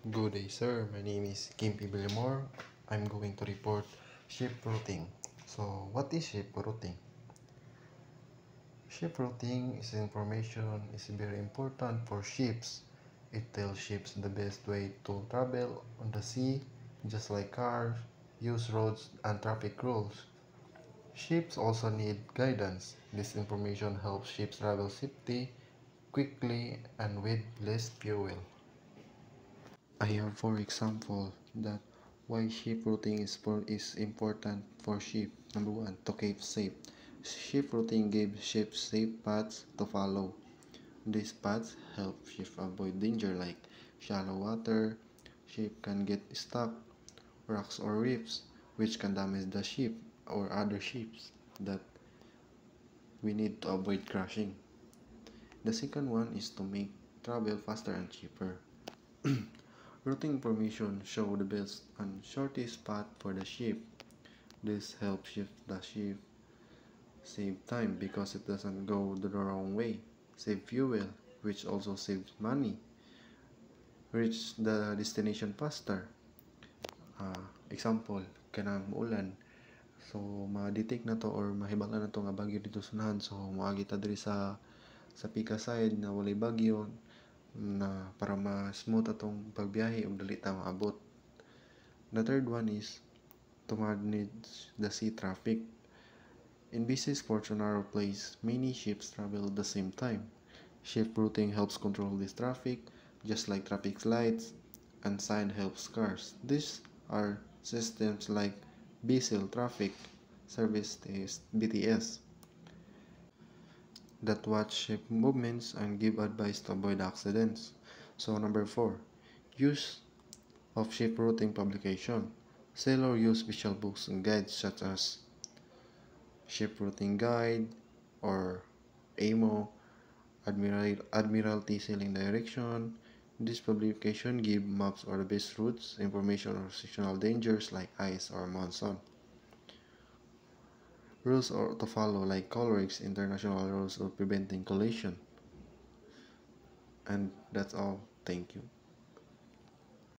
Good day, sir. My name is Kimpi Villamor. I'm going to report ship routing. So, what is ship routing? Ship routing is information is very important for ships. It tells ships the best way to travel on the sea, just like cars, use roads and traffic rules. Ships also need guidance. This information helps ships travel safely, quickly, and with less fuel. I have for example that why ship routing is important for ship. Number one, to keep safe. Ship routing gives ships safe paths to follow. These paths help ships avoid danger like shallow water. Ship can get stuck, rocks or reefs, which can damage the ship or other ships that we need to avoid crashing. The second one is to make travel faster and cheaper. Routing information show the best and shortest path for the ship. This helps shift the ship save time because it doesn't go the wrong way, save fuel, which also saves money, reach the destination faster. Example, kanang ulan. So, ma-detect na to or mahibal na to nga bagyo dito sunahan. So, moagi ta diri sa Pika side na walay bagyo na para ma-smooth atong pagbiyahe ug dali ta maabot. The third one is to manage the sea traffic. In busy ports or narrow place, many ships travel at the same time. Ship routing helps control this traffic, just like traffic lights and sign helps cars. These are systems like BSIL traffic service BTS that watch ship movements and give advice to avoid accidents. So number 4, use of ship routing publication. Sailors use special books and guides such as Ship Routing Guide or AMO, Admiralty Sailing Direction. This publication give maps or the best routes, information or seasonal dangers like ice or monsoon. Rules or to follow like colorics, international rules of preventing collision. And that's all. Thank you.